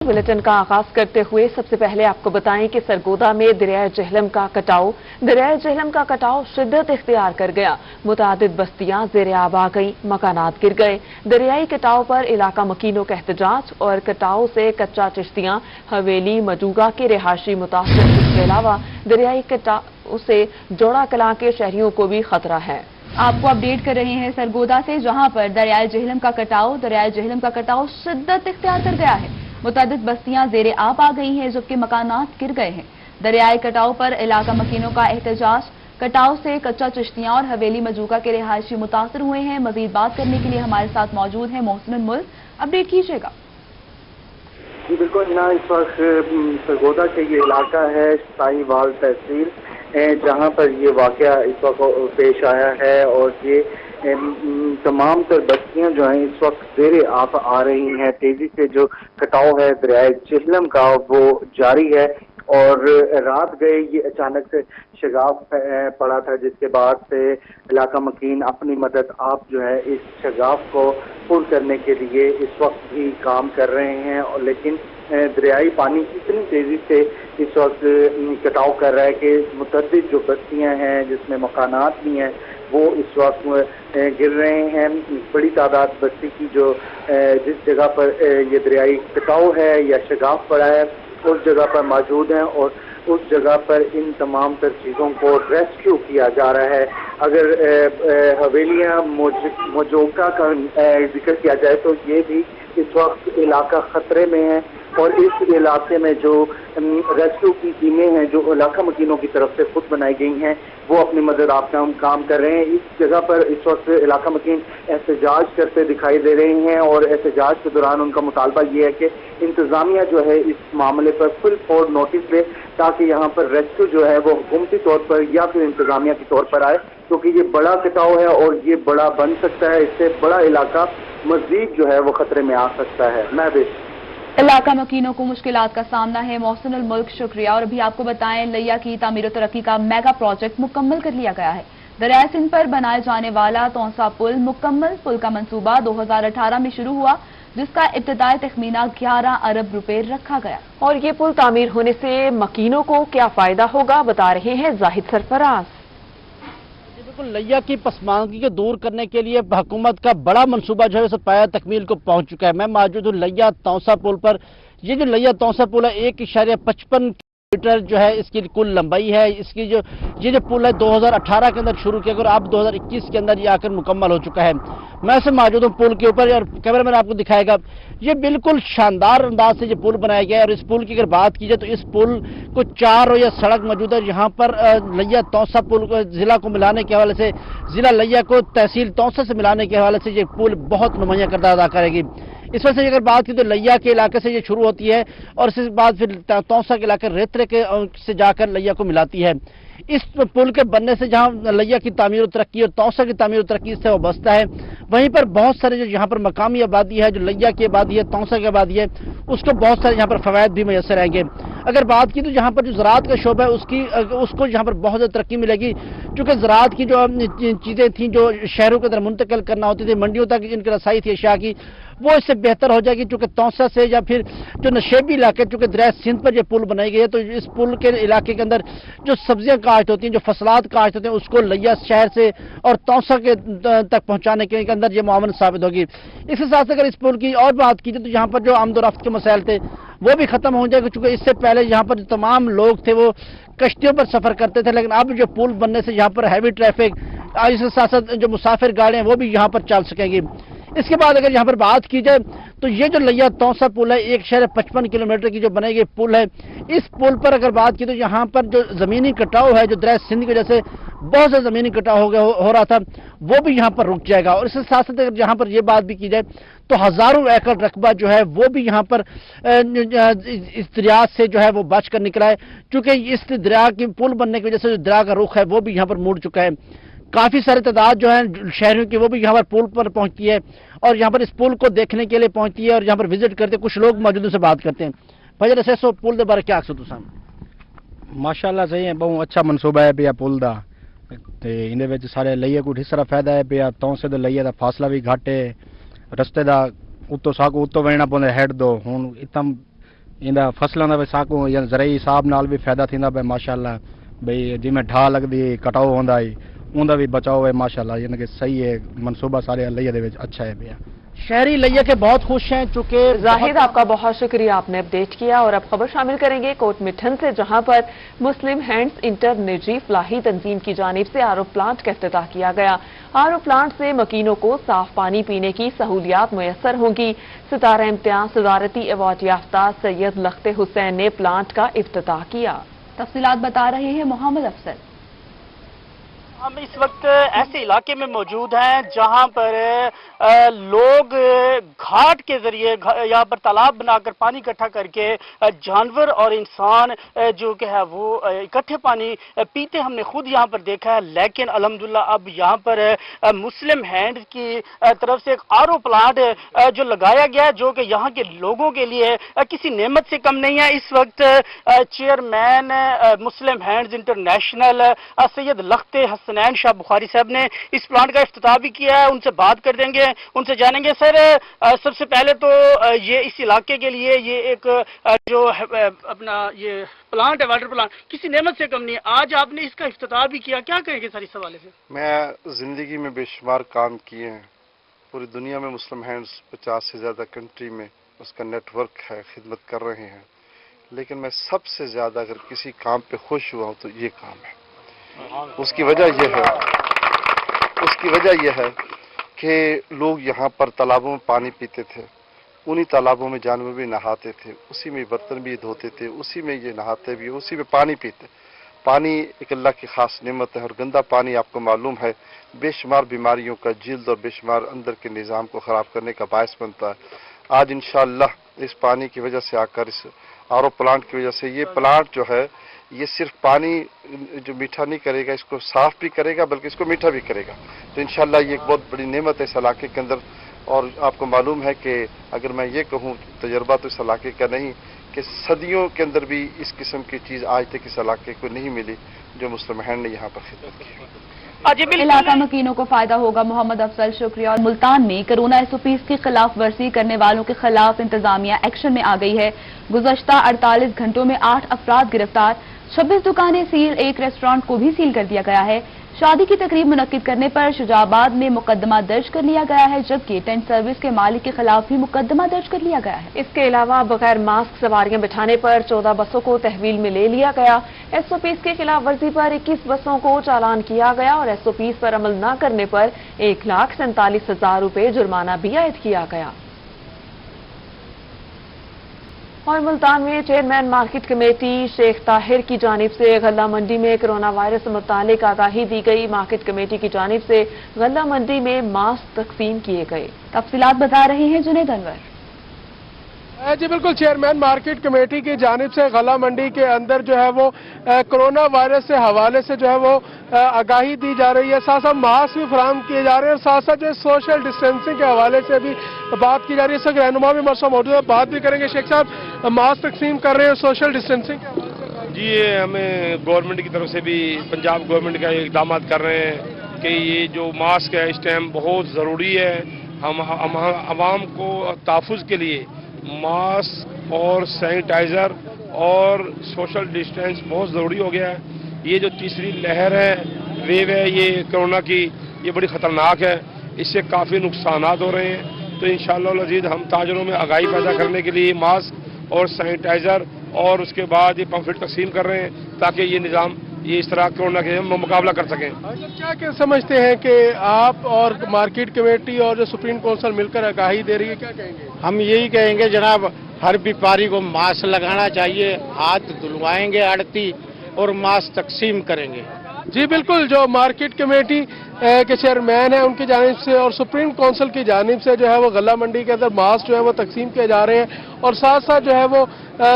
Bulletin का आगाज करते हुए सबसे पहले आपको बताएं कि सरगोदा में दरियाए जहलम का कटाव शिद्दत इख्तियार कर गया। मुतादिद बस्तियां ज़ेरे आब आ गईं, मकानात गिर गए। दरियाई कटाव पर इलाका मकीनों का एहतजाज और कटाव से कच्चा चिश्तियां हवेली मजूगा के रिहायशी मुतासिर। इसके अलावा दरियाई कटाव से जोड़ा कलां के शहरियों को भी खतरा है। आपको अपडेट कर रहे हैं सरगोदा से, जहां पर दरियाए जहलम का कटाव शिद्दत इख्तियार कर गया है। मुतादिद बस्तियां ज़ेरे आब आ गई हैं, जबकि मकानात गिर गए हैं। दरियाई कटाव पर इलाका मकीनों का एहतजाज। कटाव से कच्चा चिश्तियां और हवेली मजूका के रिहायशी मुतासर हुए हैं। मजीद बात करने के लिए हमारे साथ मौजूद हैं मोहसिन मुल्क। अपडेट कीजिएगा। जी बिल्कुल, यहाँ इस वक्त सरगोदा के ये इलाका है साहिवाल तहसील, जहाँ पर ये वाकया इस वक्त पेश आया है और ये तमाम तर बस्तियां जो हैं इस वक्त ज़ेरे आब आ रही हैं। तेजी से जो कटाव है दरियाए जहलम का वो जारी है और रात गए ये अचानक से शगाफ पड़ा था, जिसके बाद से इलाका मकीन अपनी मदद आप जो है इस शगाफ को पुर करने के लिए इस वक्त भी काम कर रहे हैं। और लेकिन दरियाई पानी इतनी तेजी से इस वक्त कटाव कर रहा है कि मुतअद्दिद जो बस्तियां हैं जिसमें मकानात भी हैं वो इस वक्त गिर रहे हैं। बड़ी तादाद बस्ती की जो जिस जगह पर ये दरियाई कटाव है या शगाफ पड़ा है उस जगह पर मौजूद हैं और उस जगह पर इन तमाम तर चीज़ों को रेस्क्यू किया जा रहा है। अगर हवेलियां मजूका का जिक्र किया जाए तो ये भी इस वक्त इलाका खतरे में है और इस इलाके में जो रेस्क्यू की टीमें हैं जो इलाका मकीनों की तरफ से खुद बनाई गई हैं वो अपनी मदद आप काम कर रहे हैं। इस जगह पर इस वक्त इलाका मकीन एहतजाज करते दिखाई दे रहे हैं और एहतजाज के दौरान उनका मुतालबा ये है कि इंतजामिया जो है इस मामले पर फुल फोर्ड नोटिस ले ताकि यहाँ पर रेस्क्यू जो है वो हुकूमती तौर पर या फिर इंतजामिया के तौर पर आए, क्योंकि ये बड़ा कटाव है और ये बड़ा बन सकता है। इससे बड़ा इलाका मजीद जो है वो खतरे में आ सकता है। मैं भी इलाका मकीनों को मुश्किलात का सामना है। मोहसिन मुल्क शुक्रिया। और अभी आपको बताएं लैया की तामीर और तरक्की का मेगा प्रोजेक्ट मुकम्मल कर लिया गया है। दरियाए सिंध पर बनाए जाने वाला तौसा पुल मुकम्मल। पुल का मंसूबा 2018 में शुरू हुआ, जिसका इब्तदाई तखमीना 11 अरब रुपए रखा गया। और ये पुल तामीर होने से मकीनों को क्या फायदा होगा, बता रहे हैं जाहिद सरफराज। लैया की पसमानदगी को दूर करने के लिए हुकूमत का बड़ा मंसूबा जो है पाया तकमील को पहुंच चुका है। मैं मौजूद हूँ लैया तौसा पुल पर। ये जो लैया तौसा पुल है 1.55 मीटर जो है इसकी कुल लंबाई है। इसकी ये जो पुल है 2018 के अंदर शुरू किया और अब 2021 के अंदर ये आकर मुकम्मल हो चुका है। मैं से मौजूद हूँ पुल के ऊपर और कैमरा मैन आपको दिखाएगा। ये बिल्कुल शानदार अंदाज से ये पुल बनाया गया है और इस पुल की अगर बात की जाए तो इस पुल को 4 रोया सड़क मौजूद है। यहाँ पर लैया तौसा पुल को जिला को मिलाने के हवाले से, जिला लैया को तहसील तौसा से मिलाने के हवाले से ये पुल बहुत नुमाया किरदार अदा करेगी। इस वजह से अगर बात की तो लैया के इलाके से ये शुरू होती है और इसके बाद फिर तौसा के इलाके रेतरे के से जाकर लैया को मिलाती है। इस पुल के बनने से जहां लैया की तामीर और तरक्की और तौसा की तामीर और तरक्की इससे वाबस्ता है, वहीं पर बहुत सारे जो यहाँ पर मकामी आबादी है, जो लैया की आबादी है, तौसा की आबादी है, उसको बहुत सारे यहाँ पर फवायद भी मैसर आएंगे। अगर बात की तो यहाँ पर जो ज़राअत का शोबा है उसको यहाँ पर बहुत ज़्यादा तरक्की मिलेगी, क्योंकि ज़राअत की जो चीज़ें थी जो शहरों के अंदर मुंतकिल करना होती थी, मंडियों तक इनकी रसाई थी अशिया की, वो इससे बेहतर हो जाएगी। चूँकि तौसा से या फिर जो नशेबी इलाके, चूँकि दरिया सिंध पर यह पुल बनाई गई है, तो इस पुल के इलाके के अंदर जो सब्जियां काश्त होती हैं, जो फसलात काश्त होते हैं, उसको लैया शहर से और तौसा के तक पहुंचाने के अंदर ये मामन साबित होगी। इसके साथ साथ अगर इस पुल की और बात की जाए तो यहाँ पर जो आमदोरफ्त के मसाइल थे वो भी खत्म हो जाएगा, चूँकि इससे पहले यहाँ पर जो तमाम लोग थे वो कश्तियों पर सफर करते थे, लेकिन अब जो पुल बनने से यहाँ पर हैवी ट्रैफिक, इसके साथ साथ जो मुसाफिर गाड़ियाँ वो भी यहाँ पर चल सकेंगी। इसके बाद अगर यहाँ पर बात की जाए तो ये जो लैया तौसा पुल है 1.55 किलोमीटर की जो बनाई गई पुल है, इस पुल पर अगर बात की तो यहाँ पर जो ज़मीनी कटाव है, जो दरिया सिंध की वजह से बहुत सा ज़मीनी कटाव हो रहा था, वो भी यहाँ पर रुक जाएगा। और इसके साथ साथ अगर यहाँ पर ये बात भी की जाए तो हज़ारों एकड़ रकबा जो है वो भी यहाँ पर इस दरिया से जो है वो बच कर निकला है, चूँकि इस दरिया की पुल बनने की वजह से जो दरिया का रुख है वो भी यहाँ पर मुड़ चुका है। काफ़ी सारी तादाद जो है शहरियों की वो भी यहाँ पर पुल पर पहुँचती है और यहाँ पर इस पुल को देखने के लिए पहुँचती है और यहाँ पर विजिट करते कुछ लोग मौजूद से बात करते हैं। भाई जरा सो पुल के बारे क्या आखो तुम? माशाअल्लाह सही है, बहुत अच्छा मनसूबा है पिया पुल का। इन सारे लैया को ढिसरा फायदा है पिया। तौसे तो लैया का फासला भी घट है, रस्ते का उत्तों सागो उत्तों वणना पौंदा हेड दो। हुण इतना इंदा फसलों का भी साकू या ज़राई हिसाब नाल भी फायदा थींदा पे माशाल्लाह भाई जिमें ढा लगदी कटाव होंदा है उनका भी बचाव है माशाल्लाह यानी कि सही है मनसूबा सारे लैया दे विच अच्छा है भैया। शहरी लैया के बहुत खुश हैं चूंकि जाहिद आपका बहुत शुक्रिया, आपने अपडेट किया। और अब खबर शामिल करेंगे कोट मिठन से, जहां पर मुस्लिम हैंड्स इंटर निजी फलाही तंजीम की जानिब से आरओ प्लांट का इफ्तिताह किया गया। आरओ प्लांट से मकीनों को साफ पानी पीने की सहूलियात मुयसर होंगी। सितारा इम्तियाज सदारती अवार्ड याफ्ता सैयद लख्ते हुसैन ने प्लांट का इफ्तिताह किया। तफसीलात बता रहे हैं मोहम्मद अफसल। हम इस वक्त ऐसे इलाके में मौजूद हैं जहां पर लोग घाट के जरिए यहाँ पर तालाब बनाकर पानी इकट्ठा करके जानवर और इंसान जो कि है वो इकट्ठे पानी पीते हमने खुद यहाँ पर देखा है। लेकिन अल्हम्दुलिल्लाह अब यहाँ पर मुस्लिम हैंड की तरफ से एक आरओ प्लांट जो लगाया गया है जो कि यहाँ के लोगों के लिए किसी नेमत से कम नहीं है। इस वक्त चेयरमैन मुस्लिम हैंड्स इंटरनेशनल सैयद लख्ते हसनैन शाह बुखारी साहब ने इस प्लांट का इफ्तिताह भी किया है। उनसे बात कर देंगे, उनसे जानेंगे। सर, सबसे पहले तो ये इस इलाके के लिए ये एक जो अपना ये प्लांट है, वाटर प्लांट, किसी नेमत से कम नहीं है। आज आपने इसका इफ्तिताह भी किया, क्या कहेंगे सर इस हवाले से? मैं जिंदगी में बेशुमार काम किए हैं, पूरी दुनिया में मुस्लिम हैंड्स 50 से ज़्यादा कंट्री में उसका नेटवर्क है, खिदमत कर रहे हैं। लेकिन मैं सबसे ज़्यादा अगर किसी काम पे खुश हुआ हूँ तो ये काम है। उसकी वजह यह है कि लोग यहाँ पर तालाबों में पानी पीते थे, उन्हीं तालाबों में जानवर भी नहाते थे, उसी में बर्तन भी धोते थे, उसी में ये नहाते भी, उसी में पानी पीते। पानी एक अल्लाह की खास नेमत है और गंदा पानी आपको मालूम है बेशुमार बीमारियों का जिल्द और बेशुमार अंदर के निज़ाम को ख़राब करने का बायस बनता है। आज इंशाअल्लाह इस पानी की वजह से आकर इस आरओ प्लांट की वजह से ये प्लांट जो है ये सिर्फ पानी जो मीठा नहीं करेगा, इसको साफ भी करेगा बल्कि इसको मीठा भी करेगा। तो इंशाअल्लाह ये एक बहुत बड़ी नेमत है इस इलाके के अंदर। और आपको मालूम है कि अगर मैं ये कहूँ तजर्बा तो इस इलाके का नहीं कि सदियों के अंदर भी इस किस्म की चीज़ आज तक इस इलाके को नहीं मिली जो मुस्लिम हैंड ने यहाँ पर खिदमत की। इलाका मकीनों को फायदा होगा। मोहम्मद अफसल, शुक्रिया। और मुल्तान में कोरोना एसओपीज की खिलाफ वर्जी करने वालों के खिलाफ इंतजामिया एक्शन में आ गई है। गुज़श्ता 48 घंटों में 8 अफराद गिरफ्तार, 26 दुकानें सील, एक रेस्टोरेंट को भी सील कर दिया गया है। शादी की तकरीब मुनक्किद करने पर शुजाबाद में मुकदमा दर्ज कर लिया गया है, जबकि टेंट सर्विस के मालिक के खिलाफ भी मुकदमा दर्ज कर लिया गया है। इसके अलावा बगैर मास्क सवारियां बिठाने पर 14 बसों को तहवील में ले लिया गया। एसओपीज की खिलाफ वर्जी पर 21 बसों को चालान किया गया और एसओपीज पर अमल न करने पर 1,47,000 रुपए जुर्माना भी आयद किया गया। और मुल्तान में chairman market committee Sheikh Tahir की जानिब से गल्ला मंडी में कोरोना वायरस से मुतालिक आगाही दी गई। मार्केट कमेटी की जानिब से गल्ला मंडी में मास्क तकसीम किए गए। तफसीलात बता रहे हैं जुनेद अनवर। जी बिल्कुल, चेयरमैन मार्केट कमेटी की जानिब से गला मंडी के अंदर जो है वो कोरोना वायरस से हवाले से जो है वो आगाही दी जा रही है, साथ साथ मास्क भी फराहम किए जा रहे हैं और साथ साथ जो सोशल डिस्टेंसिंग के हवाले से भी बात की जा रही है। सब रहनुमा भी मौजूद है, बात भी करेंगे। शेख साहब, मास्क तकसीम कर रहे हैं सोशल डिस्टेंसिंग जी, ये हमें गवर्नमेंट की तरफ से भी पंजाब गवर्नमेंट का इकदाम कर रहे हैं कि ये जो मास्क है इस टाइम बहुत ज़रूरी है। हम आवाम को तहफ़्फ़ुज़ के लिए मास्क और सैनिटाइज़र और सोशल डिस्टेंस बहुत ज़रूरी हो गया है। ये जो तीसरी लहर है, वेव है ये कोरोना की, ये बड़ी ख़तरनाक है, इससे काफ़ी नुकसानात हो रहे हैं। तो इंशाअल्लाह अज़ीज़ हम ताजरों में आगाही पैदा करने के लिए मास्क और सैनिटाइज़र और उसके बाद ये पम्फलेट तकसीम कर रहे हैं ताकि ये निज़ाम ये इस तरह कोरोना के मुकाबला कर सकें। क्या समझते हैं कि आप और मार्केट कमेटी और जो सुप्रीम काउंसिल मिलकर आगाही दे रही है, क्या कहेंगे? हम यही कहेंगे जनाब, हर व्यापारी को मास्क लगाना चाहिए, हाथ धुलवाएंगे आड़ती और मास्क तकसीम करेंगे। जी बिल्कुल, जो मार्केट कमेटी के चेयरमैन है उनकी जानिब से और सुप्रीम काउंसिल की जानिब से जो है वो गला मंडी के अंदर मास्क जो है वो तकसीम किए जा रहे हैं और साथ साथ जो है वो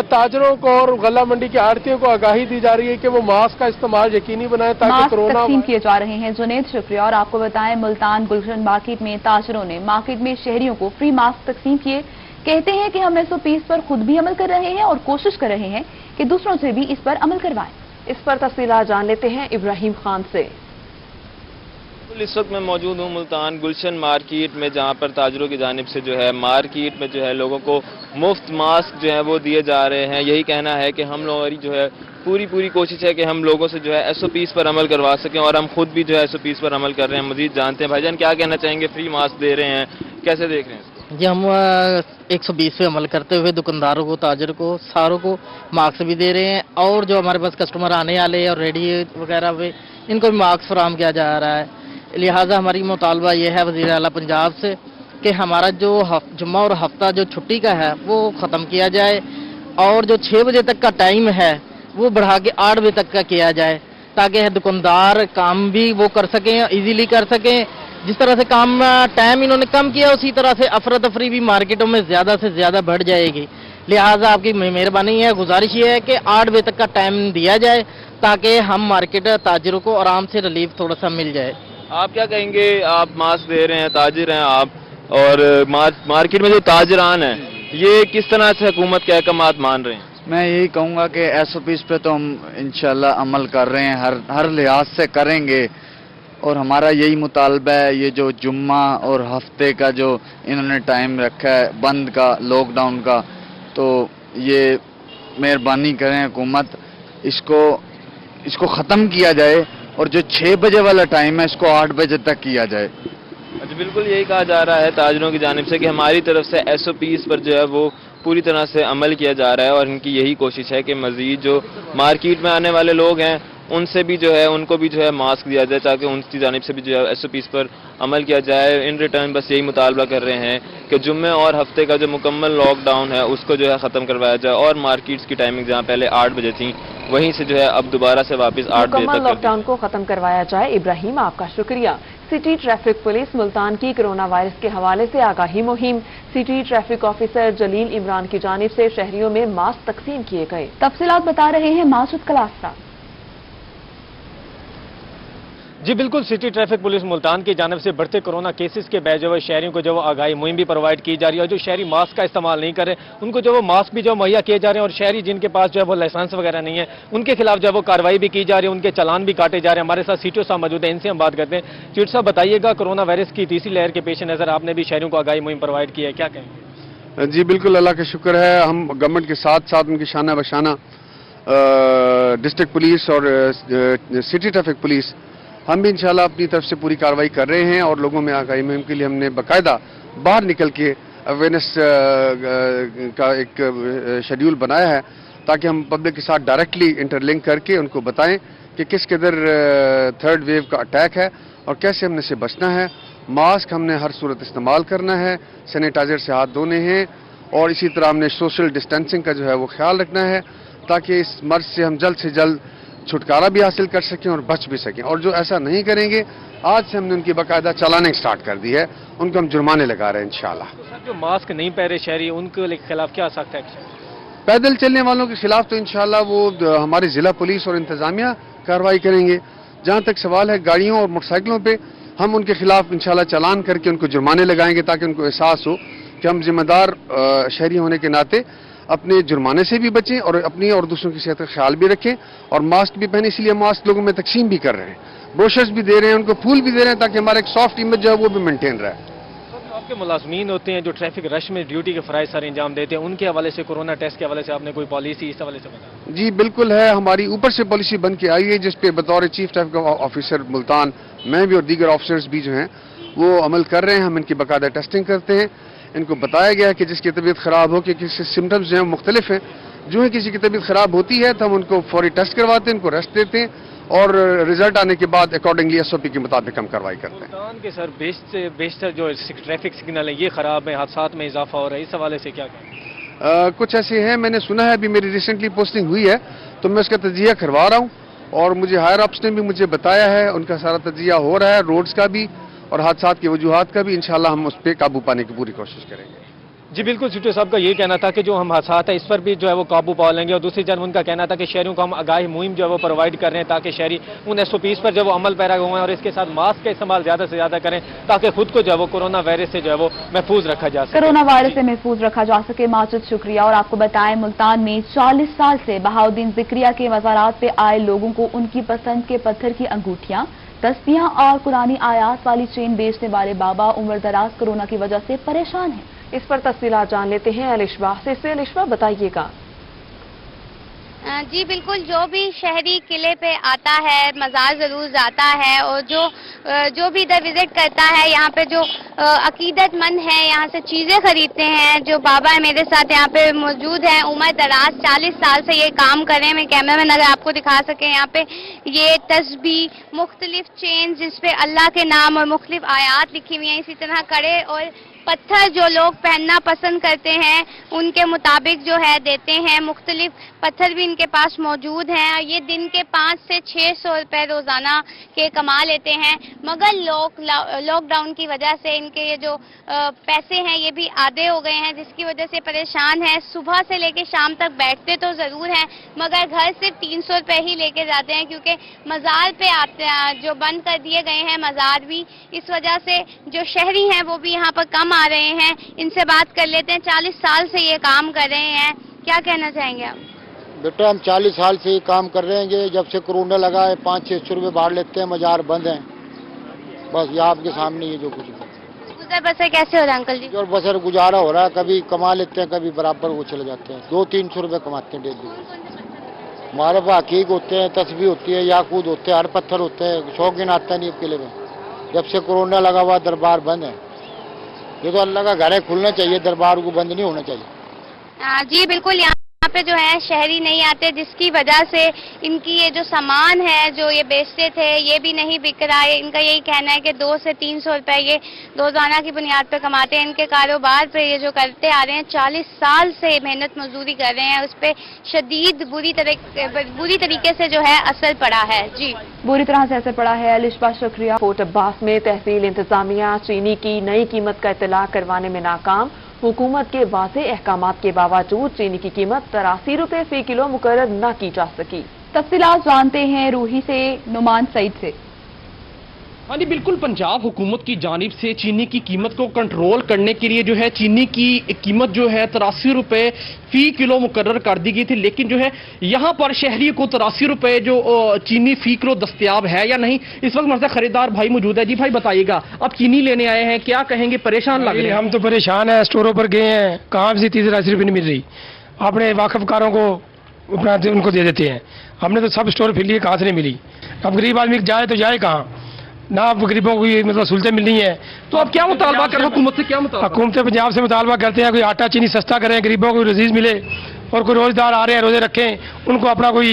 ताजरों को और गला मंडी के आड़तियों को आगाही दी जा रही है कि वो मास्क का इस्तेमाल यकीनी बनाए ताकि कोरोना तकसीम किए जा रहे हैं। जुनेद, शुक्रिया। और आपको बताएं, मुल्तान गुलशन मार्केट में ताजरों ने मार्केट में शहरियों को फ्री मास्क तकसीम किए। कहते हैं कि हम एसओपीज पर खुद भी अमल कर रहे हैं और कोशिश कर रहे हैं कि दूसरों से भी इस पर अमल करवाएं। इस पर तफसीलात जान लेते हैं इब्राहिम खान से। इस वक्त मैं मौजूद हूँ मुल्तान गुलशन मार्केट में, जहाँ पर ताजरों की जानिब से जो है मार्केट में जो है लोगों को मुफ्त मास्क जो है वो दिए जा रहे हैं। यही कहना है कि हम लोगों की जो है पूरी कोशिश है कि हम लोगों से जो है SOPs पर अमल करवा सकें, और हम खुद भी जो है SOPs पर अमल कर रहे हैं। मजीद जानते हैं भाईजान क्या कहना चाहेंगे, फ्री मास्क दे रहे हैं, कैसे देख रहे हैं इसको? जी, हम 120 पे अमल करते हुए दुकानदारों को, ताजर को, सारों को मास्क भी दे रहे हैं, और जो हमारे पास कस्टमर आने वाले हैं और रेडी वगैरह पे इनको भी मास्क फराहम किया जा रहा है। लिहाजा हमारी मुतालबा ये है वज़ीर आला पंजाब से कि हमारा जो जुम्मा और हफ्ता जो छुट्टी का है वो ख़त्म किया जाए, और जो 6 बजे तक का टाइम है वो बढ़ा के 8 बजे तक का किया जाए, ताकि दुकानदार काम भी वो कर सकें, इजीली कर सकें। जिस तरह से काम टाइम इन्होंने कम किया, उसी तरह से अफरा तफरी भी मार्केटों में ज़्यादा से ज़्यादा बढ़ जाएगी। लिहाजा आपकी मेहरबानी है, गुजारिश ये है कि 8 बजे तक का टाइम दिया जाए, ताकि हम मार्केट ताजरों को आराम से रिलीफ थोड़ा सा मिल जाए। आप क्या कहेंगे, आप मास्क दे रहे हैं, ताजिर हैं आप, और मार्केट में जो ताजरान हैं ये किस तरह से हुकूमत के अहकामात मान रहे हैं? मैं यही कहूँगा कि SOPs पे तो हम इंशाल्लाह अमल कर रहे हैं, हर लिहाज से करेंगे, और हमारा यही मुतालबा है। ये जो जुम्मा और हफ्ते का जो इन्होंने टाइम रखा है बंद का, लॉकडाउन का, तो ये मेहरबानी करें हुकूमत, इसको ख़त्म किया जाए, और जो 6 बजे वाला टाइम है इसको 8 बजे तक किया जाए। अच्छा, बिल्कुल यही कहा जा रहा है ताजरों की जानिब से कि हमारी तरफ से SOPs पर जो है वो पूरी तरह से अमल किया जा रहा है, और इनकी यही कोशिश है कि मज़ीद जो मार्केट में आने वाले लोग हैं उनसे भी जो है उनको भी जो है मास्क दिया जाए, ताकि उनकी जानिब से भी जो है SOPs पर अमल किया जाए। इन रिटर्न बस यही मुतालबा कर रहे हैं कि जुम्मे और हफ्ते का जो मुकम्मल लॉकडाउन है उसको जो है ख़त्म करवाया जाए, और मार्केट्स की टाइमिंग जहाँ पहले 8 बजे थी वहीं से जो है अब दोबारा से वापस 8 बजे तक लॉकडाउन को खत्म करवाया जाए। इब्राहिम, आपका शुक्रिया। सिटी ट्रैफिक पुलिस मुल्तान की कोरोना वायरस के हवाले से आगाही मुहिम। सिटी ट्रैफिक ऑफिसर जलील इमरान की जानिब से शहरियों में मास्क तकसीम किए गए। तफसीलात बता रहे हैं मासूद कलास्ता। जी बिल्कुल, सिटी ट्रैफिक पुलिस मुल्तान की जानिब से बढ़ते कोरोना केसेस के बाद जो है शहरियों को जो आगाही मुहिम भी प्रोवाइड की जा रही है, और जो शहरी मास्क का इस्तेमाल नहीं कर रहे उनको जो वो मास्क भी जो मुहैया किए जा रहे हैं, और शहरी जिनके पास जो है वो लाइसेंस वगैरह नहीं है उनके खिलाफ जो है वो कार्रवाई भी की जा रही है, उनके चालान भी काटे जा रहे हैं। हमारे साथ सीटो साहब मौजूद है, इनसे हम बात करते हैं। सीटो साहब, बताइएगा कोरोना वायरस की तीसरी लहर के पेश नज़र आपने भी शहरियों को आगाही मुहिम प्रोवाइड की है, क्या कहेंगे? जी बिल्कुल, अल्लाह का शुक्र है, हम गवर्नमेंट के साथ साथ उनकी शाना बशाना डिस्ट्रिक्ट पुलिस और सिटी ट्रैफिक पुलिस हम भी इंशाल्लाह अपनी तरफ से पूरी कार्रवाई कर रहे हैं, और लोगों में आगाही मुहिम के लिए हमने बाकायदा बाहर निकल के अवेयरनेस का एक शेड्यूल बनाया है, ताकि हम पब्लिक के साथ डायरेक्टली इंटरलिंक करके उनको बताएं कि किस कदर थर्ड वेव का अटैक है और कैसे हमने से बचना है। मास्क हमने हर सूरत इस्तेमाल करना है, सैनिटाइजर से हाथ धोने हैं, और इसी तरह हमने सोशल डिस्टेंसिंग का जो है वो ख्याल रखना है, ताकि इस मर्ज से हम जल्द से जल्द छुटकारा भी हासिल कर सकें और बच भी सकें। और जो ऐसा नहीं करेंगे, आज से हमने उनकी बाकायदा चलानिंग स्टार्ट कर दी है, उनको हम जुर्माने लगा रहे हैं इंशाल्लाह। तो जो मास्क नहीं पहने शहरी उनके खिलाफ क्या सख्त एक्शन? पैदल चलने वालों के खिलाफ तो इंशाल्लाह वो हमारी जिला पुलिस और इंतजामिया कार्रवाई करेंगे। जहां तक सवाल है गाड़ियों और मोटरसाइकिलों पे, हम उनके खिलाफ इंशाल्लाह चालान करके उनको जुर्माने लगाएंगे, ताकि उनको एहसास हो कि हम जिम्मेदार शहरी होने के नाते अपने जुर्माने से भी बचें और अपनी और दूसरों की सेहत का ख्याल भी रखें, और मास्क भी पहने। इसलिए मास्क लोगों में तकसीम भी कर रहे हैं, ब्रोशर्स भी दे रहे हैं, उनको फूल भी दे रहे हैं, ताकि हमारा एक सॉफ्ट इमेज जो है वो भी मेंटेन रहे। आपके मुलाजमीन होते हैं जो ट्रैफिक रश में ड्यूटी के फराइज सारे अंजाम देते हैं, उनके हवाले से कोरोना टेस्ट के हवाले से आपने कोई पॉलिसी इस हवाले से बताया? जी बिल्कुल है, हमारी ऊपर से पॉलिसी बन के आई है, जिसपे बतौर चीफ ट्रैफिक ऑफिसर मुल्तान मैं भी और दीगर ऑफिसर्स भी जो हैं वो अमल कर रहे हैं। हम इनकी बाकायदा टेस्टिंग करते हैं, इनको बताया गया है कि जिसकी तबीयत खराब हो, कि किसी सिम्टम्स जो हैं मुख्तलिफ हैं, जो है किसी की तबीयत खराब होती है तो हम उनको फौरी टेस्ट करवाते हैं, उनको रेस्ट देते हैं, और रिजल्ट आने के बाद अकॉर्डिंगली SOP के मुताबिक हम कार्रवाई करते हैं। मुल्तान के सर बेशतर जो ट्रैफिक सिग्नल है ये खराब है, हादसात में इजाफा हो रहा है, इस हवाले से क्या कहें? कुछ ऐसे हैं, मैंने सुना है, अभी मेरी रिसेंटली पोस्टिंग हुई है तो मैं उसका तजिया करवा रहा हूँ, और मुझे हायर अप्स ने भी मुझे बताया है, उनका सारा तजिया हो रहा है, रोड्स का भी और हादसात की वजूहात का भी। इंशाल्लाह हम उस पर काबू पाने की पूरी कोशिश करेंगे। जी बिल्कुल, सीटो साहब का ये कहना था कि जो हम हादसात है इस पर भी जो है वो काबू पा लेंगे, और दूसरी जानब उनका कहना था कि शहरियों को हम आगाही मुहिम जो है वो प्रोवाइड कर रहे हैं, ताकि शहरी उन SOPs पर जो वो अमल पैरा हुए हैं, और इसके साथ मास्क का इस्तेमाल ज्यादा से ज्यादा करें, ताकि खुद को जो है वो कोरोना वायरस से जो है वो महफूज रखा जा सके, कोरोना वायरस से महफूज रखा जा सके। मासूद, शुक्रिया। और आपको बताएं, मुल्तान में 40 साल से बहाउद्दीन जिक्रिया के मज़ारात पे आए लोगों को उनकी पसंद के पत्थर की अंगूठियां, बस्तियां और पुरानी आयात वाली चेन बेचने वाले बाबा उम्र दराज कोरोना की वजह से परेशान हैं। इस पर तफसीलात जान लेते हैं अलिशबा से। अलिशबा, बताइएगा। जी बिल्कुल, जो भी शहरी किले पे आता है मज़ार ज़रूर जाता है, और जो भी इधर विजिट करता है यहाँ पे जो अकीदतमंद है यहाँ से चीज़ें खरीदते हैं। जो बाबा है मेरे साथ यहाँ पे मौजूद हैं, उम्र दराज 40 साल से ये काम कर रहे हैं। मैं कैमरा मैन अगर आपको दिखा सके, यहाँ पे ये तस्बीह, मुख्तलिफ चेन जिसपे अल्लाह के नाम और मुख्तलिफ आयात लिखी हुई हैं, इसी तरह कड़े और पत्थर जो लोग पहनना पसंद करते हैं उनके मुताबिक जो है देते हैं। मुख्तलिफ पत्थर भी इनके पास मौजूद हैं। ये दिन के 500 से 600 रुपए रोजाना के कमा लेते हैं, मगर लॉकडाउन की वजह से इनके ये जो पैसे हैं ये भी आधे हो गए हैं, जिसकी वजह से परेशान है। सुबह से लेके शाम तक बैठते तो जरूर हैं, मगर घर सिर्फ 300 रुपए ही लेके जाते हैं, क्योंकि मज़ार पे आते हैं जो बंद कर दिए गए हैं मज़ार भी। इस वजह से जो शहरी हैं वो भी यहाँ पर कम आ रहे हैं। इनसे बात कर लेते हैं। 40 साल से ये काम कर रहे हैं, क्या कहना चाहेंगे आप? बेटा, हम 40 साल से ये काम कर रहे हैं। जब से कोरोना लगा है 500-600 रुपये बाहर लेते हैं, मज़ार बंद हैं। बस ये आपके सामने ये जो कुछ गुजर बसर कैसे हो रहा है अंकल जी? और बसर गुजारा हो रहा है, कभी कमा लेते हैं, कभी बराबर वो चले जाते हैं। 200-300 रुपये कमाते हैं डेली। हमारे पास हकीक होते हैं, तस्बीह होती है, याकूत होते हैं, हर पत्थर होते हैं। शौकीन आता नहीं किले में। जब से कोरोना लगा हुआ दरबार बंद है। ये तो अल्लाह का घर है, खुलना चाहिए, दरबार को बंद नहीं होना चाहिए। जी बिल्कुल, यहाँ पे जो है शहरी नहीं आते, जिसकी वजह से इनकी ये जो सामान है जो ये बेचते थे ये भी नहीं बिक रहा है। इनका यही कहना है कि 200 से 300 रुपए ये रोजाना की बुनियाद पे कमाते हैं। इनके कारोबार पे ये जो करते आ रहे हैं 40 साल से मेहनत मजदूरी कर रहे हैं, उस पर शदीद बुरी तरीके से जो है असर पड़ा है। जी बुरी तरह से असर पड़ा है। अलिशबा, शुक्रिया। कोट अब्बास में तहसील इंतजामिया चीनी की नई कीमत का इत्तला करवाने में नाकाम। हुकूमत के वाज़ेह अहकामात के बावजूद चीनी की कीमत 83 रुपए फी किलो मुकर्रर न की जा सकी। तफसीलात जानते हैं रूही से, नुमान सईद से। हाँ जी बिल्कुल, पंजाब हुकूमत की जानिब से चीनी की कीमत को कंट्रोल करने के लिए जो है चीनी की कीमत जो है 83 रुपए फी किलो मुकर्रर कर दी गई थी, लेकिन जो है यहाँ पर शहरी को 83 रुपए जो चीनी फी किलो दस्तयाब है या नहीं। इस वक्त हमारे साथ खरीदार भाई मौजूद है। जी भाई बताइएगा, आप चीनी लेने आए हैं, क्या कहेंगे, परेशान लग रहे हैं? हम तो परेशान है, स्टोरों पर गए हैं, कहाँ से 30-80 रुपये नहीं मिल रही। अपने वाकफकारों को अपना उनको दे देते हैं। हमने तो सब स्टोर फिर लिए, कहाँ से नहीं मिली। अब गरीब आदमी जाए तो जाए कहाँ, ना आप गरीबों को मतलब सहूलतें मिल रही हैं। तो आप क्या मुतालबा कर रहे हैं हुकूमत से? क्या मुतालबा? हुकूमत पंजाब से मुतालबा करते हैं कोई आटा चीनी सस्ता करें, गरीबों को रजीज मिले, और कोई रोजगार आ रहे हैं रोजे रखें, उनको अपना कोई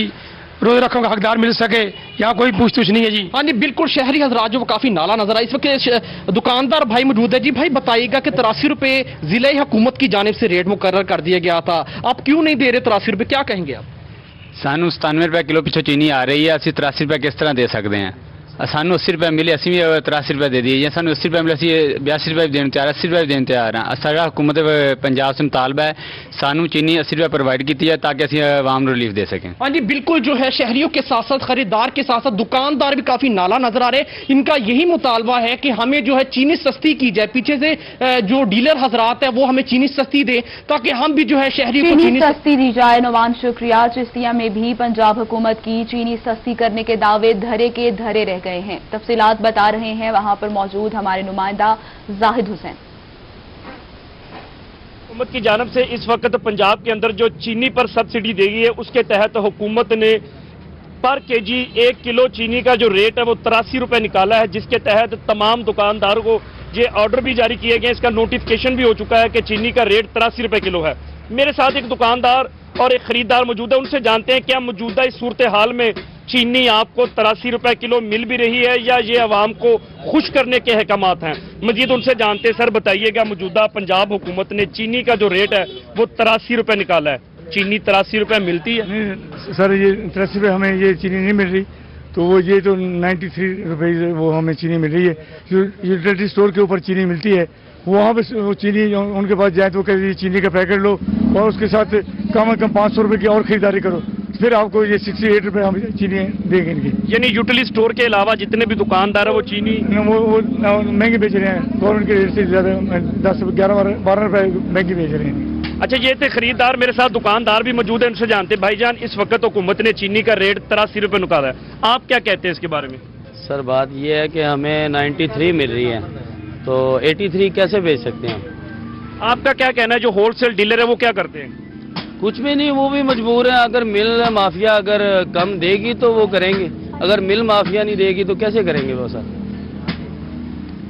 रोजे रखने का हकदार मिल सके। यहाँ कोई पूछ तुछ नहीं है जी। हाँ जी बिल्कुल, शहरी हजरात जो काफी नाला नजर आए। इस वक्त दुकानदार भाई मौजूद है। जी भाई बताइएगा कि 83 रुपए जिले हुकूमत की जानिब से रेट मुकर्रर कर दिया गया था, आप क्यों नहीं दे रहे 83 रुपए, क्या कहेंगे आप? सानू 97 रुपए किलो पिछो चीनी आ रही है, असं 83 रुपए किस तरह दे सकते हैं? सानू 80 रुपए मिले, असं भी 83 रुपए दे दिए, या सानू 80 रुपए मिले, असं 82 रुपए भी देने तैयार, 80 रुपए भी देने तैयार हैं। सारा हुकूमत पंजाब से मुतालबा है सानू चीनी 80 रुपए प्रोवाइड की है ताकि असं आवाम रिलीफ दे सकें। हाँ जी बिल्कुल, जो है शहरियों के साथ साथ खरीदार के साथ साथ दुकानदार भी काफी नाला नजर आ रहे हैं। इनका यही मुतालबा है कि हमें जो है चीनी सस्ती की जाए, पीछे से जो डीलर हजरात है वो हमें चीनी सस्ती दे ताकि हम भी जो है शहरी को चीनी सस्ती दी जाए। नुमान शुक्रिया। चिश्तिया में भी पंजाब हुकूमत की चीनी सस्ती करने के दावे धरे के धरे रह गए हैं। तफसीलात बता रहे हैं वहां पर मौजूद हमारे नुमाइंदा जाहिद हुसैन। हुकूमत की जानब से इस वक्त पंजाब के अंदर जो चीनी पर सब्सिडी दी गई है उसके तहत हुकूमत ने पर केजी 1 किलो चीनी का जो रेट है वो 83 रुपए निकाला है, जिसके तहत तमाम दुकानदारों को ये ऑर्डर भी जारी किए गए, इसका नोटिफिकेशन भी हो चुका है कि चीनी का रेट 83 रुपए किलो है। मेरे साथ एक दुकानदार और एक खरीदार मौजूद है, उनसे जानते हैं क्या मौजूदा इस सूरत हाल में चीनी आपको 83 रुपए किलो मिल भी रही है या ये आवाम को खुश करने के अहकामात हैं? मजीद उनसे जानते हैं। सर बताइएगा, मौजूदा पंजाब हुकूमत ने चीनी का जो रेट है वो 83 रुपए निकाला है, चीनी 83 रुपए मिलती है? नहीं सर, ये 83 रुपए हमें ये चीनी नहीं मिल रही, तो वो ये तो 93 रुपए वो हमें चीनी मिल रही है। जो यूटिलिटी स्टोर के ऊपर चीनी मिलती है वहाँ पे वो चीनी उनके पास जाए तो कहते चीनी का पैकेट लो और उसके साथ कम से कम 500 रुपए की और खरीदारी करो, फिर आपको ये 68 रुपए हम चीनी देंगे इनकी। यानी यूटिलिटी स्टोर के अलावा जितने भी दुकानदार है वो चीनी वो महंगी बेच रहे हैं, गवर्नमेंट के रेट से ज्यादा 10-11-12 रुपए महंगी बेच रहे हैं। अच्छा, ये थे खरीदार। मेरे साथ दुकानदार भी मौजूद है, उनसे जानते हैं। भाईजान, इस वक्त हुकूमत ने चीनी का रेट 83 रुपए निकाला है, आप क्या कहते हैं इसके बारे में? सर बात ये है कि हमें 93 मिल रही है, तो 83 कैसे बेच सकते हैं? आपका क्या कहना है, जो होलसेल डीलर है वो क्या करते हैं? कुछ भी नहीं, वो भी मजबूर है। अगर मिल माफिया अगर कम देगी तो वो करेंगे, अगर मिल माफिया नहीं देगी तो कैसे करेंगे वो सर?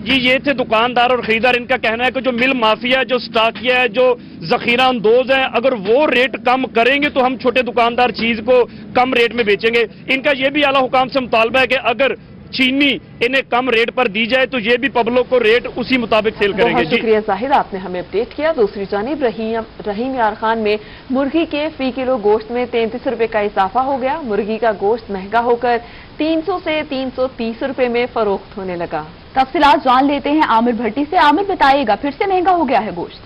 जी ये थे दुकानदार और खरीदार। इनका कहना है कि जो मिल माफिया, जो स्टॉकिया है, जो जखीरा अंदोज है, अगर वो रेट कम करेंगे तो हम छोटे दुकानदार चीज को कम रेट में बेचेंगे। इनका ये भी आला हुकाम से मुतालबा है कि अगर चीनी इन्हें कम रेट पर दी जाए तो ये भी पब्लिक को रेट उसी मुताबिक सेल करेंगे। बहुत शुक्रिया जाहिद, आपने हमें अपडेट किया। दूसरी जानिब रहीम यार खान में मुर्गी के फी किलो गोश्त में 33 रुपए का इजाफा हो गया। मुर्गी का गोश्त महंगा होकर 300 से 330 रुपए में फरोख्त होने लगा। तफसीलात जान लेते हैं आमिर भट्टी से। आमिर बताइएगा, फिर से महंगा हो गया है गोश्त?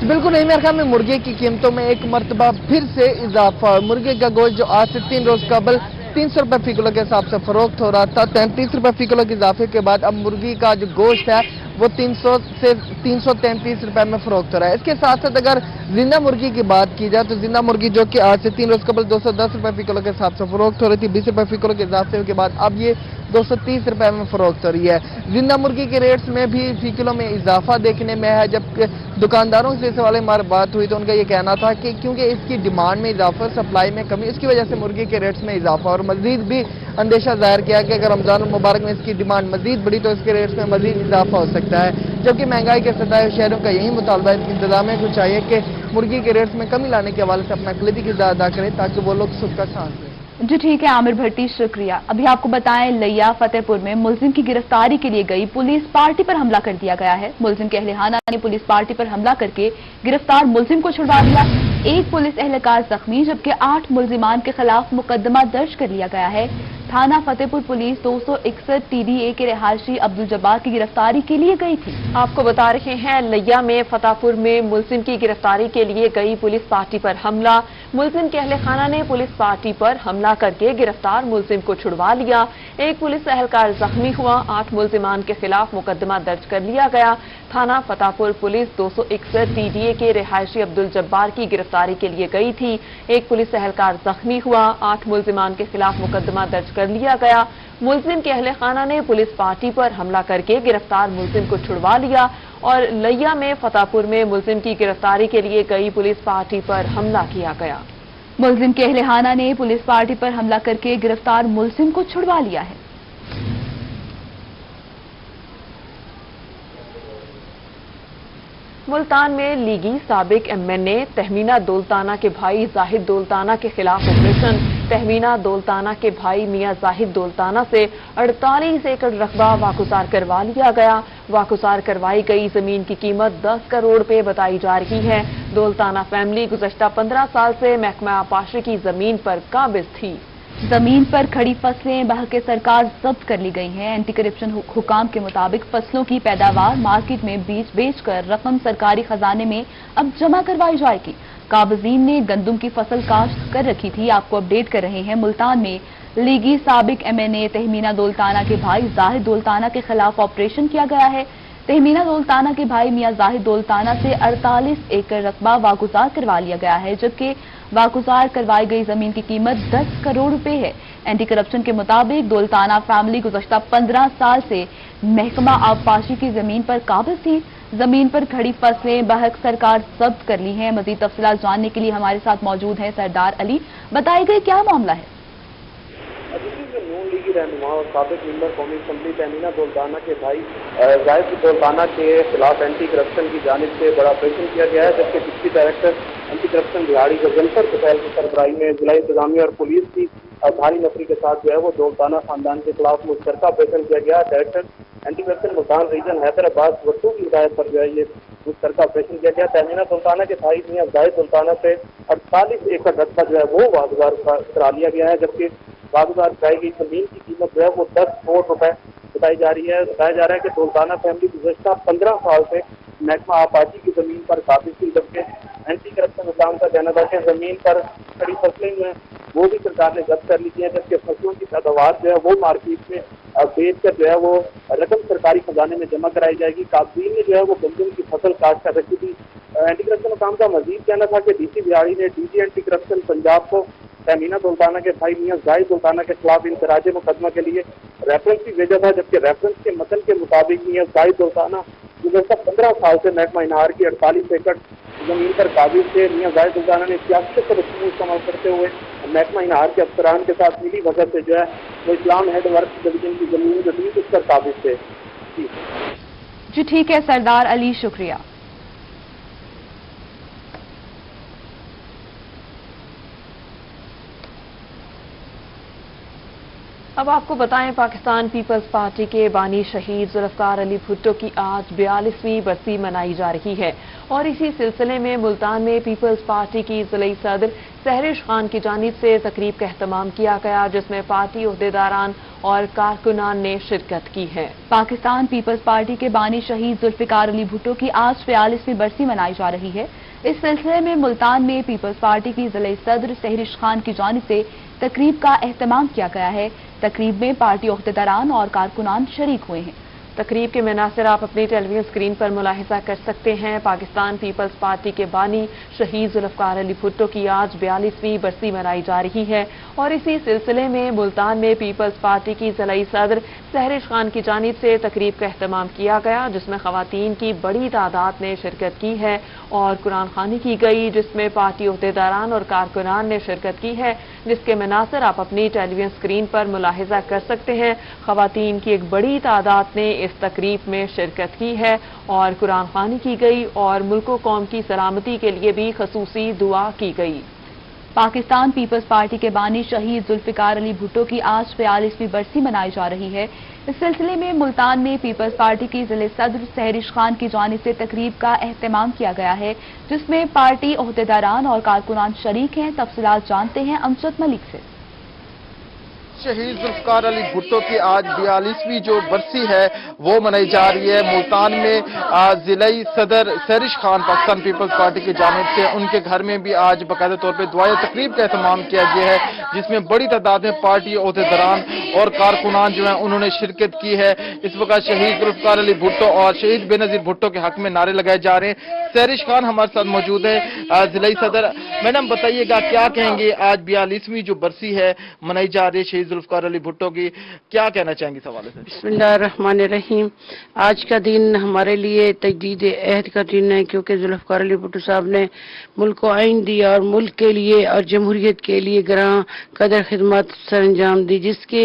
बिल्कुल नहीं मेरे ख्याल में मुर्गे की कीमतों में एक मरतबा फिर से इजाफा। मुर्गे का गोश्त जो आज से 3 रोज कबल 300 रुपए फी किलो के हिसाब से फरोख्त हो रहा था, 33 रुपए फी किलो के इजाफे के बाद अब मुर्गी का जो गोश्त है वो 300 से 333 रुपए में फरोख्त हो रहा है। इसके साथ साथ अगर जिंदा मुर्गी की बात की जाए तो जिंदा मुर्गी जो कि आज से 3 रोज कबल 210 रुपए फी किलो के हिसाब से फरोख्त हो रही थी, 20 रुपए फी किलो के इजाफे के बाद अब ये 230 रुपए में फरोख्त हो रही है। जिंदा मुर्गी के रेट्स में भी फी किलो में इजाफा देखने में है। जब दुकानदारों से इस वाले हमारी बात हुई तो उनका ये कहना था कि क्योंकि इसकी डिमांड में इजाफा, सप्लाई में कमी, इसकी वजह से मुर्गी के रेट्स में इजाफा, और मजीद भी अंदेशा जाहिर किया कि अगर रमजान मुबारक में इसकी डिमांड मजीद बढ़ी तो इसके रेट्स में मजीद इजाफा हो सकता है। जबकि महंगाई के सताए शहरों का यही मुतालबा है, इंतजामिया को चाहिए कि मुर्गी के रेट्स में कमी लाने के हवाले से अपना कलीदी किरदार अदा करें ताकि वो लोग सुख का सांस लें। जी ठीक है आमिर भट्टी, शुक्रिया। अभी आपको बताएं, लिया फतेहपुर में मुलजिम की गिरफ्तारी के लिए गई पुलिस पार्टी पर हमला कर दिया गया है। मुलजिम के अहलखाना ने पुलिस पार्टी पर हमला करके गिरफ्तार मुलजिम को छुड़वा दिया। एक पुलिस एहलकार जख्मी, जबकि 8 मुलजिमान के खिलाफ मुकदमा दर्ज कर लिया गया है। थाना फतेहपुर पुलिस 261 TDA के रिहायशी अब्दुल जब्बार की गिरफ्तारी के लिए गई थी। आपको बता रहे हैं, लिया में फतेहपुर में मुलजिम की गिरफ्तारी के लिए गई पुलिस पार्टी पर हमला। मुलजिम के अहलखाना ने पुलिस पार्टी पर हमला करके गिरफ्तार मुलजिम को छुड़वा लिया। एक पुलिस एहलकार जख्मी हुआ। 8 मुलजिमान के खिलाफ मुकदमा दर्ज कर लिया गया। थाना फतेहपुर पुलिस 261 TDA के रिहायशी अब्दुल जब्बार की गिरफ्तारी के लिए गई थी। एक पुलिस एहलकार जख्मी हुआ। 8 मुलजिमान के खिलाफ मुकदमा दर्ज कर लिया गया। मुलजिम के अहलखाना ने पुलिस पार्टी पर हमला करके गिरफ्तार मुलजिम को छुड़वा लिया। और लिया में फतेहपुर में मुलजिम की गिरफ्तारी के लिए गई पुलिस पार्टी पर हमला किया गया। मुलजिम के अहलखाना ने पुलिस पार्टी पर हमला करके गिरफ्तार मुलजिम को छुड़वा लिया है। मुल्तान में लीगी साबिक MNA तहमीना दौलताना के भाई जाहिद दौलताना के खिलाफ ऑपरेशन। तहमीना दौलताना के भाई मियां जाहिद दौलताना से 48 एकड़ रकबा वागुजार करवा लिया गया। वागुजार करवाई गई जमीन की कीमत 10 करोड़ रुपए बताई जा रही है। दौलताना फैमिली गुज़श्ता 15 साल से महकमा आबपाशी की जमीन पर काबिज थी। जमीन पर खड़ी फसलें बहके सरकार जब्त कर ली गई हैं। एंटी करप्शन हुकाम के मुताबिक फसलों की पैदावार मार्केट में बेचकर रकम सरकारी खजाने में अब जमा करवाई जाएगी। काबिजीन ने गंदम की फसल काश्त कर रखी थी। आपको अपडेट कर रहे हैं, मुल्तान में लीगी साबिक MNA तहमीना दौलताना के भाई जाहिद दौलताना के खिलाफ ऑपरेशन किया गया है। तहमीना दौलताना के भाई मियां जाहिद दौलताना से 48 एकड़ रकबा वागुजार करवा लिया गया है, जबकि वागुजार करवाई गई जमीन की कीमत 10 करोड़ रुपए है। एंटी करप्शन के मुताबिक दौलताना फैमिली गुज़श्ता 15 साल से महकमा आबपाशी की जमीन पर काबिज थी। जमीन पर खड़ी फसलें बहक सरकार जब्त कर ली हैं। मजीद तफसीलात जानने के लिए हमारे साथ मौजूद हैं सरदार अली। बताइए क्या मामला है? नून लीगी रहनुमा और साबिक मेंबर कौमी असम्बली तहमीना दौलताना के भाई जाहिद दौलताना के खिलाफ एंटी करप्शन की जानिब से बड़ा ऑपरेशन किया गया है, जबकि डिप्टी डायरेक्टर एंटी करप्शन बिहाड़ी गजनफर पटेल की सरबराही में जिला इंतजामिया और पुलिस की भारी नफरी के साथ जो है वो दौलताना खानदान के खिलाफ मुश्तरका ऑपरेशन किया गया। Director anti corruption Multan region Hyderabad Wattoo की हिदायत पर जो है ये मुश्तरका ऑपरेशन किया गया। तहमीना दौलताना के भाई मियां जाहिद दौलताना से 48 एकड़ रकबा जो है वो वागुजार करा लिया गया है, जबकि वागुजार कराई गई जमीन की कीमत जो है वो 10 करोड़ रुपए बताई जा रही है। बताया जा रहा है कि दौलताना फैमिली गुज़श्ता 15 साल से महकमा आबपाशी की जमीन पर काबिज थी, जबकि एंटी करप्शन हुकाम का कहना था कि जमीन पर खड़ी फसलें जो हैं वो भी सरकार ने जब्त कर ली थी, जबकि फसलों की पैदावार जो है वो मार्केट में बेच कर जो है वो रकम सरकारी खजाने में जमा कराई जाएगी। काबीन ने जो है वो गंदम की फसल काश्त कर रखी थी। एंटी करप्शन हुकाम का मजीद कहना था कि DC बिहाड़ी ने DG एंटी करप्शन पंजाब को तहमीना सुल्ताना के भाई मियां जाहिद सुल्ताना के खिलाफ इंदराज मुकदमा के लिए रेफरेंस भी भेजा था, जबकि रेफरेंस के मतन के मुताबिक मियां जाहिद सुल्ताना गुज़श्ता 15 साल से महकमा इनार की 48 एकड़ जमीन पर काबिज थे। मियां जाहिद सुल्ताना ने सियासत पर इस्तेमाल करते हुए महकमा इनार के अफसरान के साथ मिली भगत से जो है वो इस्लाम हेड वर्क डिवीजन की जमीन जदीद उस पर काबिज थे। जी ठीक है सरदार अली, शुक्रिया। अब आपको बताएं, पाकिस्तान पीपल्स पार्टी के बानी शहीद जुल्फकार अली भुट्टो की आज 42वीं बरसी मनाई जा रही है और इसी सिलसिले में मुल्तान में पीपल्स पार्टी की ज़िलई सदर सहरिश खान की जानिब से तकरीब का एहतमाम किया गया, जिसमें पार्टी ओहदेदारान और कारकुनान ने शिरकत की है। पाकिस्तान पीपल्स पार्टी के बानी शहीद जुल्फकार अली भुट्टो की आज 42वीं बरसी मनाई जा रही है। इस सिलसिले में मुल्तान में पीपल्स पार्टी की ज़िलई सदर सहरिश खान की जानिब से तकरीब का एहतमाम किया गया है। तकरीब में पार्टी ओहदेदारान और कारकुनान शरीक हुए हैं। तकरीब के मनासिर आप अपनी टेलीविजन स्क्रीन पर मुलाहिजा कर सकते हैं। पाकिस्तान पीपल्स पार्टी के बानी शहीद जुल्फकार अली भुट्टो की आज 42वीं बरसी मनाई जा रही है और इसी सिलसिले में मुल्तान में पीपल्स पार्टी की ज़िलई सदर सहरिश खान की जानिब से तकरीब का एहतमाम किया गया, जिसमें खवातीन की बड़ी तादाद ने शिरकत की है और कुरान खानी की गई, जिसमें पार्टी ओहदेदारान और कारकुनान ने शिरकत की है, जिसके मनासिर आप अपनी टेलीविजन स्क्रीन पर मुलाहिजा कर सकते हैं। खवातीन की एक बड़ी तादाद ने इस तकरीब में शिरकत की है और कुरान खानी की गई और मुल्क कौम की सलामती के लिए भी खसूसी दुआ की गई। पाकिस्तान पीपल्स पार्टी के बानी शहीद जुल्फकार अली भुट्टो की आज 42वीं बरसी मनाई जा रही है। इस सिलसिले में मुल्तान में पीपल्स पार्टी की ज़िले सदर सहरिश खान की जानिब से तकरीब का एहतमाम किया गया है, जिसमें पार्टी ओहदेदारान और कारकुनान शरीक हैं। तफसीलात जानते हैं अमजद मलिक से। शहीद जुल्फकार अली भुट्टो की आज 42वीं जो बरसी है वो मनाई जा रही है। मुल्तान में ज़िलई सदर सहरिश खान पाकिस्तान पीपल्स पार्टी की जानिब से उनके घर में भी आज बाकायदा तौर पर दुआए तकरीब का एहतमाम किया गया है, जिसमें बड़ी तादाद में पार्टी ओहदेदारान और कारकुनान जो है उन्होंने शिरकत की है। इस वक्त शहीद जुल्फकार अली भुट्टो और शहीद बेनज़ीर भुट्टो के हक में नारे लगाए जा रहे हैं। सहरिश खान हमारे साथ मौजूद है, ज़िलई सदर। मैडम बताइएगा, क्या कहेंगे, आज 42वीं जो बरसी है मनाई जा रही है शहीद जुल्फकार अली भुट्टो की, क्या कहना चाहेंगे इस हवाले से? बिस्मिल्लाहिर्रहमानिर्रहीम। आज का दिन हमारे लिए तजदीद अहद का दिन है, क्योंकि जुल्फकार अली भुट्टो साहब ने मुल्क को आइन दिया और मुल्क के लिए और जमहूरियत के लिए ग्रां कदर खिदमत सर अंजाम दी, जिसके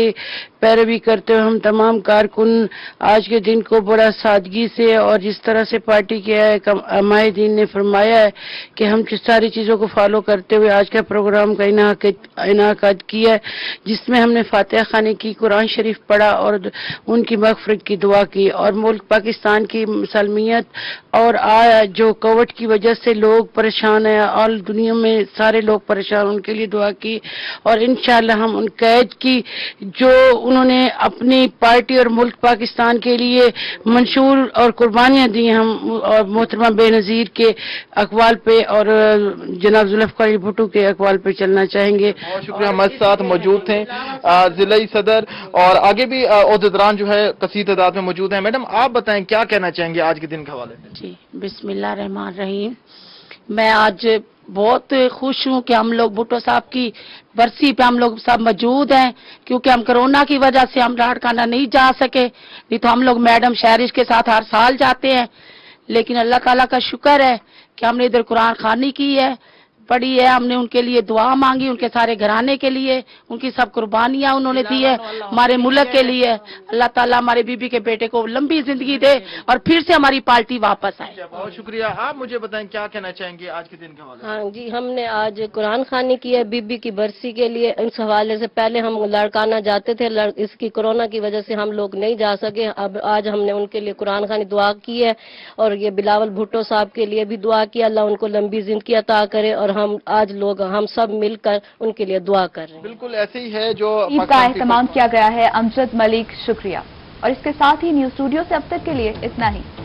पैरवी करते हुए हम तमाम कारकुन आज के दिन को बड़ा सादगी से और जिस तरह से पार्टी के अमायदीन ने फरमाया है कि हम सारी चीज़ों को फॉलो करते हुए आज का प्रोग्राम का इनाकाद किया है, जिसमें हमने फातिहा खानी की, कुरान शरीफ पढ़ा और उनकी मग़फ़िरत की दुआ की और मुल्क पाकिस्तान की सलमियत और जो कोविड की वजह से लोग परेशान हैं और दुनिया में सारे लोग परेशान, उनके लिए दुआ की और इंशाअल्लाह हम उन कैद की जो उन्होंने अपनी पार्टी और मुल्क पाकिस्तान के लिए मंशूर और कुर्बानियां दी, हम और मोहतरमा बेनज़ीर के अक़वाल पे और जनाब जुल्फकार अली भुट्टो के अक़वाल पे चलना चाहेंगे। बहुत शुक्रिया। हमारे साथ मौजूद थे ज़िलई सदर और आगे भी ओहदेदारान जो है कसीर तादाद में मौजूद हैं। मैडम आप बताएं, क्या कहना चाहेंगे आज के दिन के हवाले से? जी बिस्मिल्लाहिर्रहमानिर्रहीम। मैं आज बहुत खुश हूँ कि हम लोग भुट्टो साहब की बरसी पे हम लोग सब मौजूद हैं, क्योंकि हम कोरोना की वजह से हम लाड़काना नहीं जा सके, नहीं तो हम लोग मैडम शहरिश के साथ हर साल जाते हैं। लेकिन अल्लाह ताला का शुक्र है कि हमने इधर कुरान खानी की है, पढ़ी है, हमने उनके लिए दुआ मांगी, उनके सारे घराने के लिए, उनकी सब कुर्बानियां उन्होंने दी है हमारे मुल्क के लिए। अल्लाह ताला हमारे बीबी के बेटे को लंबी जिंदगी दे और फिर से हमारी पार्टी वापस आए। बहुत शुक्रिया। आप मुझे बताएं, क्या कहना चाहेंगे आज के दिन के हवाले? हाँ जी, हमने आज कुरान खानी की है बीबी की बरसी के लिए। इस हवाले से पहले हम लड़काना जाते थे, इसकी कोरोना की वजह से हम लोग नहीं जा सके। अब आज हमने उनके लिए कुरान खानी दुआ की है और ये बिलावल भुट्टो साहब के लिए भी दुआ की, अल्लाह उनको लंबी जिंदगी अता करे और हम आज लोग हम सब मिलकर उनके लिए दुआ कर रहे हैं। बिल्कुल ऐसे ही है जो का एहतमाम किया गया है। अमजद मलिक, शुक्रिया। और इसके साथ ही न्यूज़ स्टूडियो से अब तक के लिए इतना ही।